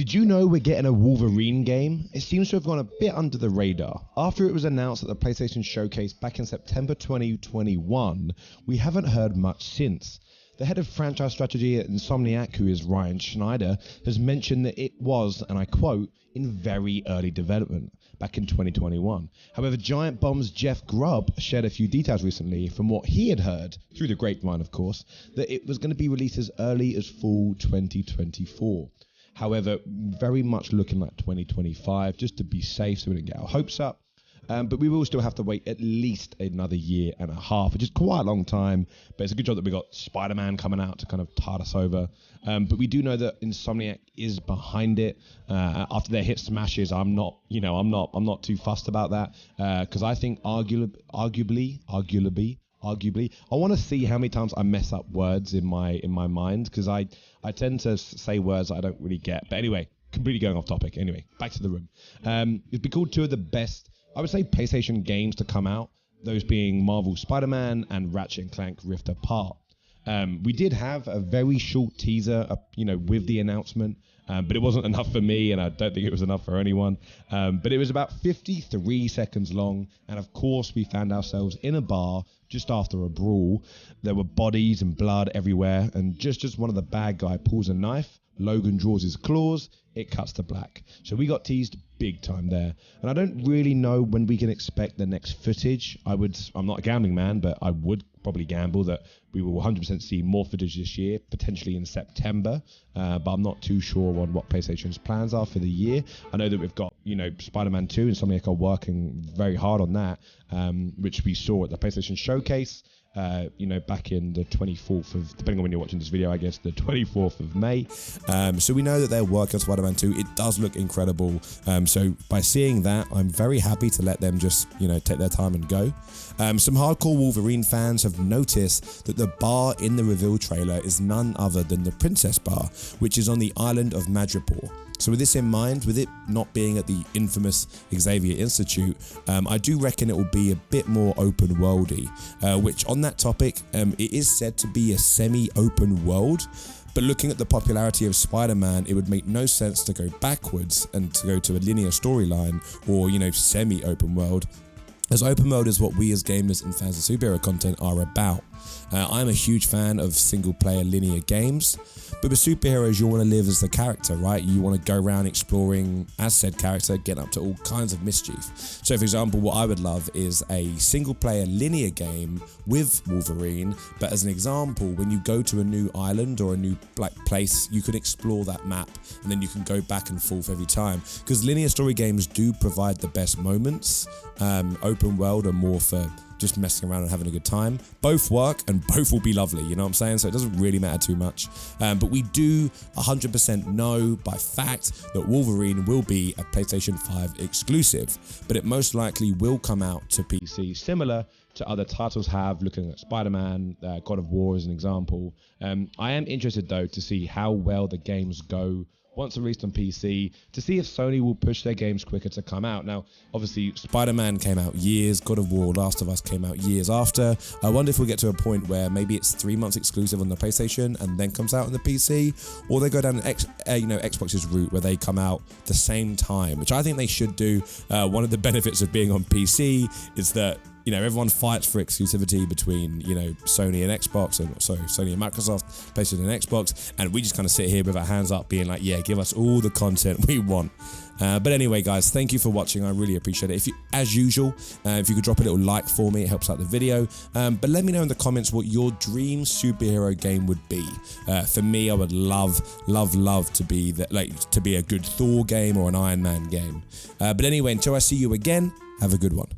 Did you know we're getting a Wolverine game? It seems to have gone a bit under the radar. After it was announced at the PlayStation Showcase back in September 2021, we haven't heard much since. The head of franchise strategy at Insomniac, who is Ryan Schneider, has mentioned that it was, and I quote, in very early development back in 2021. However, Giant Bomb's Jeff Grubb shared a few details recently from what he had heard, through the grapevine of course, that it was going to be released as early as fall 2024. However, very much looking like 2025, just to be safe so we don't get our hopes up. But we will still have to wait at least another year and a half, which is quite a long time. But it's a good job that we got Spider-Man coming out to kind of tide us over. But we do know that Insomniac is behind it. After their hit smashes, I'm not too fussed about that because I think arguably, I want to see how many times I mess up words in my mind because I tend to say words I don't really get. But anyway, completely going off topic. Anyway, back to the room. It'd be called two of the best, I would say, PlayStation games to come out, those being Marvel Spider-Man and Ratchet & Clank Rift Apart. We did have a very short teaser, with the announcement, but it wasn't enough for me, and I don't think it was enough for anyone. But it was about 53 seconds long, and of course we found ourselves in a bar just after a brawl. There were bodies and blood everywhere, and just one of the bad guy pulls a knife, Logan draws his claws, it cuts to black. So we got teased big time there. And I don't really know when we can expect the next footage. I'm not a gambling man, but I would probably gamble that we will 100% see more footage this year, potentially in September. But I'm not too sure on what PlayStation's plans are for the year. I know that we've got, Spider-Man 2 and Insomniac are working very hard on that, which we saw at the PlayStation Showcase. Back in the 24th of, depending on when you're watching this video, I guess the 24th of May. So we know that they're working on Spider-Man 2. It does look incredible. So by seeing that, I'm very happy to let them just, take their time and go. Some hardcore Wolverine fans have noticed that the bar in the reveal trailer is none other than the Princess Bar, which is on the island of Madripoor. So with this in mind, with it not being at the infamous Xavier Institute, I do reckon it will be a bit more open worldy, which on that topic, it is said to be a semi-open world. But looking at the popularity of Spider-Man, it would make no sense to go backwards and to go to a linear storyline or, semi-open world, as open world is what we as gamers and fans of superhero content are about. I'm a huge fan of single-player linear games, but with superheroes, you want to live as the character, right? You want to go around exploring as said character, getting up to all kinds of mischief. So, for example, what I would love is a single-player linear game with Wolverine, but as an example, when you go to a new island or a new place, you can explore that map, and then you can go back and forth every time. Because linear story games do provide the best moments. Open world are more for just messing around and having a good time. Both work and both will be lovely, you know what I'm saying? So it doesn't really matter too much. But we do 100% know by fact that Wolverine will be a PlayStation 5 exclusive, but it most likely will come out to PC, similar to other titles have, looking at Spider-Man, God of War as an example. I am interested though to see how well the games go once released on PC, to see if Sony will push their games quicker to come out. Now, obviously, Spider-Man came out years, God of War, Last of Us came out years after. I wonder if we'll get to a point where maybe it's 3 months exclusive on the PlayStation and then comes out on the PC, or they go down Xbox's route where they come out the same time, which I think they should do. One of the benefits of being on PC is that everyone fights for exclusivity between, Sony and Xbox, and Sony and Microsoft, PlayStation and Xbox, and we just kind of sit here with our hands up being like, yeah, give us all the content we want. But anyway, guys, thank you for watching. I really appreciate it. If you, as usual, if you could drop a little like for me, it helps out the video. But let me know in the comments what your dream superhero game would be. For me, I would love to be a good Thor game or an Iron Man game. But anyway, until I see you again, have a good one.